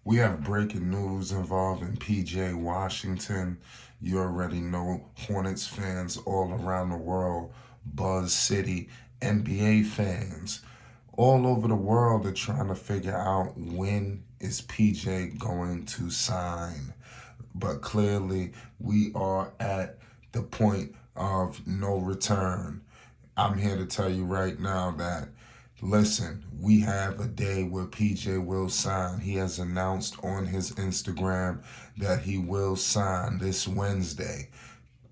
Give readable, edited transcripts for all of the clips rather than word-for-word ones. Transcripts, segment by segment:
We have breaking news involving PJ Washington. You already know Hornets fans all around the world, Buzz City, NBA fans all over the world are trying to figure out when is PJ going to sign. But clearly, we are at the point of no return. I'm here to tell you right now that, listen, we have a day where PJ will sign. He has announced on his Instagram that he will sign this Wednesday,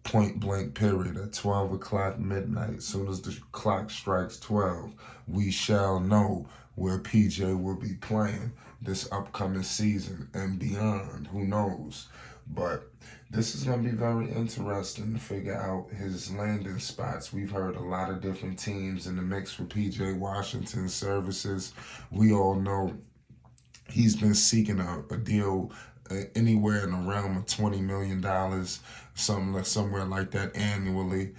point blank period, at 12 o'clock midnight. As soon as the clock strikes 12, we shall know where PJ will be playing this upcoming season and beyond. Who knows? But this is going to be very interesting to figure out his landing spots. We've heard a lot of different teams in the mix for PJ Washington's services. We all know he's been seeking a deal anywhere in the realm of $20 million, somewhere like that annually.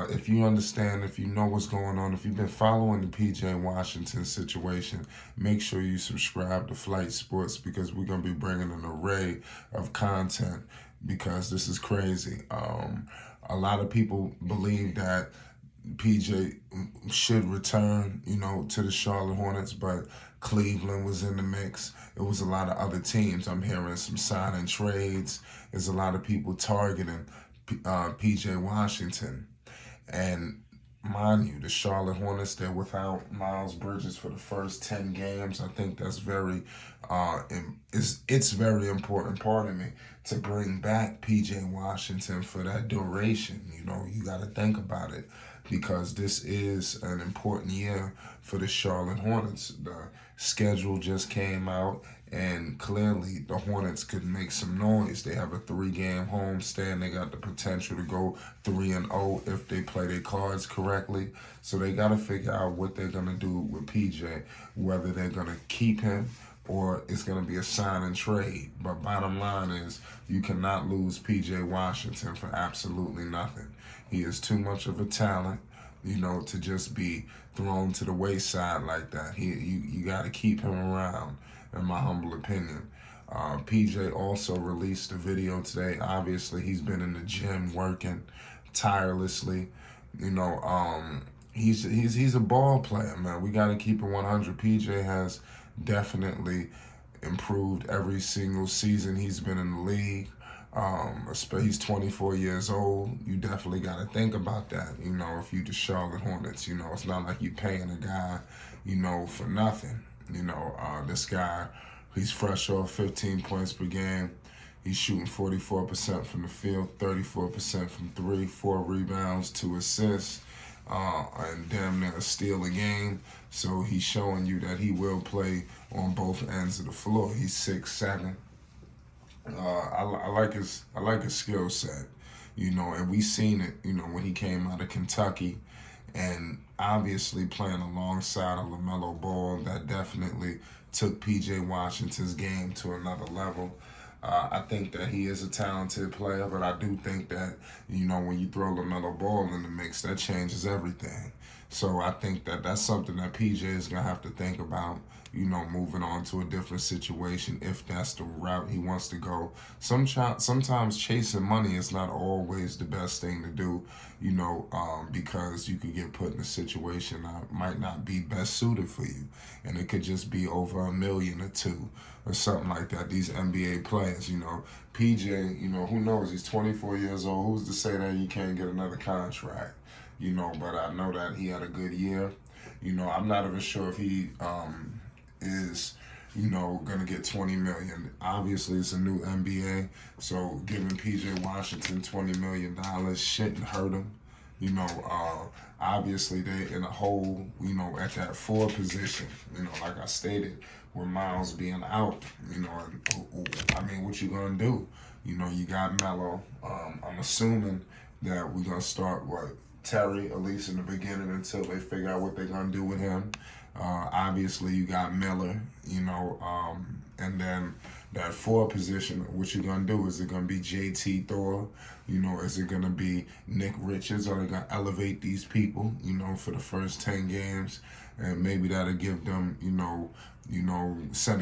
If you understand, if you know what's going on, if you've been following the PJ Washington situation, make sure you subscribe to Flight Sports because we're going to be bringing an array of content because this is crazy. A lot of people believe that PJ should return, to the Charlotte Hornets, but Cleveland was in the mix. It was a lot of other teams. I'm hearing some signing trades. There's a lot of people targeting PJ Washington. And mind you, the Charlotte Hornets, they're without Miles Bridges for the first 10 games. I think that's it's very important, pardon me, to bring back PJ Washington for that duration. You got to think about it because this is an important year for the Charlotte Hornets. The schedule just came out, and clearly the Hornets could make some noise. They have a 3-game homestand. They got the potential to go 3-0 if they play their cards correctly. So they got to figure out what they're going to do with PJ, whether they're going to keep him or it's going to be a sign and trade. But bottom line is you cannot lose PJ Washington for absolutely nothing. He is too much of a talent, to just be thrown to the wayside like that. You got to keep him around, in my humble opinion. PJ also released a video today. Obviously, he's been in the gym working tirelessly. He's a ball player, man. We got to keep it 100. PJ has definitely improved every single season he's been in the league. He's 24 years old. You definitely got to think about that. If you the Charlotte Hornets, it's not like you paying a guy, for nothing. This guy, he's fresh off 15 points per game. He's shooting 44% from the field, 34% from three, 4 rebounds, 2 assists, and damn near a steal a game. So he's showing you that he will play on both ends of the floor. He's 6'7". I like his skill set, and we seen it, when he came out of Kentucky, and obviously playing alongside a LaMelo Ball that definitely took PJ Washington's game to another level. I think that he is a talented player, but I do think that, when you throw LaMelo Ball in the mix, that changes everything. So I think that that's something that PJ is going to have to think about, moving on to a different situation if that's the route he wants to go. Sometimes chasing money is not always the best thing to do, because you could get put in a situation that might not be best suited for you. And it could just be over $1 million or $2 million or something like that. These NBA players, PJ, who knows? He's 24 years old. Who's to say that he can't get another contract? But I know that he had a good year. I'm not even sure if he is, going to get $20 million. Obviously, it's a new NBA, so giving PJ Washington $20 million shouldn't hurt him. Obviously, they're in a hole, at that 4 position, like I stated, with Miles being out, and, what you going to do? You got Melo. I'm assuming that we're going to start, Terry, at least in the beginning, until they figure out what they're going to do with him. Obviously, you got Miller, and then that 4 position, what you're gonna do? Is it gonna be JT Thor? You know, is it gonna be Nick Richards? Are they gonna elevate these people? You know, for the first 10 games, and maybe that'll give them,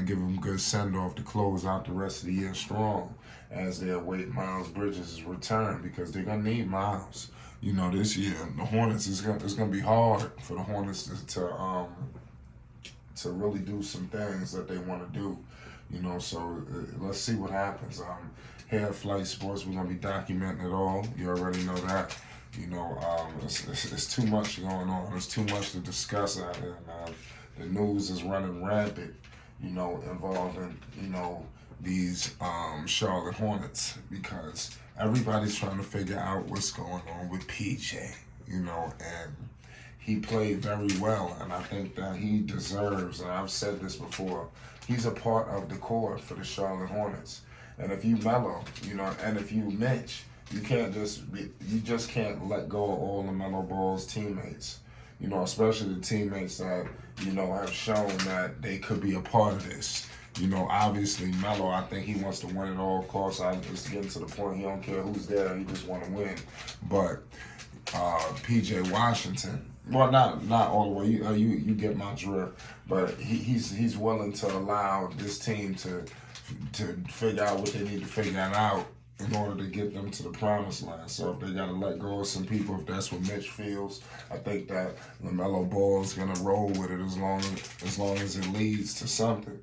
give them good send off to close out the rest of the year strong, as they await Miles Bridges' return, because they're gonna need Miles. You know, this year the Hornets it's gonna be hard for the Hornets to really do some things that they want to do. You know, so let's see what happens. Here at Flight Sports, we're gonna be documenting it all. You already know that. You know, it's too much going on. There's too much to discuss out here, man. The news is running rampant. You know, involving these Charlotte Hornets, because everybody's trying to figure out what's going on with PJ. You know, and he played very well, and I think that he deserves, and I've said this before, he's a part of the core for the Charlotte Hornets. And if you Melo, and if you Mitch, you just can't let go of all the Melo Ball's teammates. You know, especially the teammates that, have shown that they could be a part of this. You know, obviously Melo, I think he wants to win at all costs. I just getting to the point he don't care who's there, he just want to win. But PJ Washington, well, not all the way. You get my drift, but he's willing to allow this team to figure out what they need to figure out in order to get them to the promised land. So if they got to let go of some people, if that's what Mitch feels, I think that LaMelo Ball is gonna roll with it as long as it leads to something.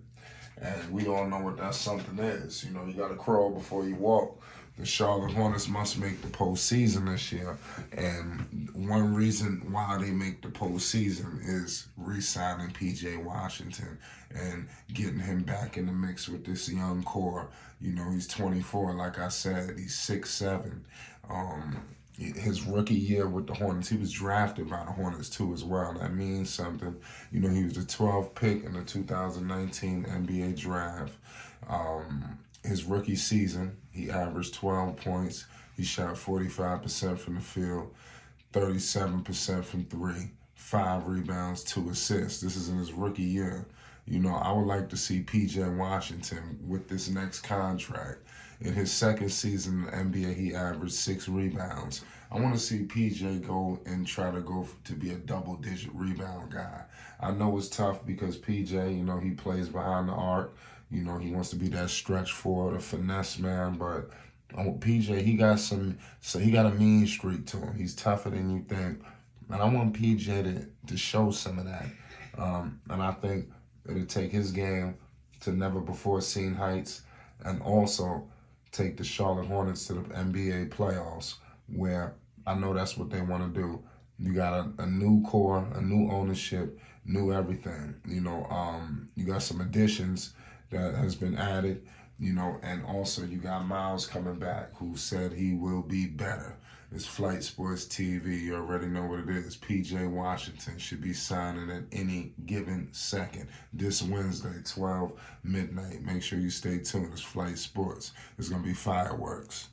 And we all know what that something is. You know, you got to crawl before you walk. The Charlotte Hornets must make the postseason this year. And one reason why they make the postseason is re-signing P.J. Washington and getting him back in the mix with this young core. You know, he's 24, like I said. He's 6'7". His rookie year with the Hornets, he was drafted by the Hornets too as well. That means something. You know, he was the 12th pick in the 2019 NBA draft. His rookie season, he averaged 12 points. He shot 45% from the field, 37% from three, 5 rebounds, 2 assists. This is in his rookie year. You know, I would like to see P.J. Washington with this next contract. In his second season in the NBA, he averaged 6 rebounds. I want to see P.J. go and try to go to be a double-digit rebound guy. I know it's tough because P.J., he plays behind the arc. You know, he wants to be that stretch forward, a finesse man, but PJ, he got a mean streak to him. He's tougher than you think. And I want PJ to show some of that. And I think it'll take his game to never before seen heights, and also take the Charlotte Hornets to the NBA playoffs, where I know that's what they want to do. You got a new core, a new ownership, new everything. You got some additions that has been added, and also you got Miles coming back, who said he will be better. It's Flight Sports TV. You already know what it is. P.J. Washington should be signing at any given second. This Wednesday, 12 midnight. Make sure you stay tuned. It's Flight Sports. It's going to be fireworks.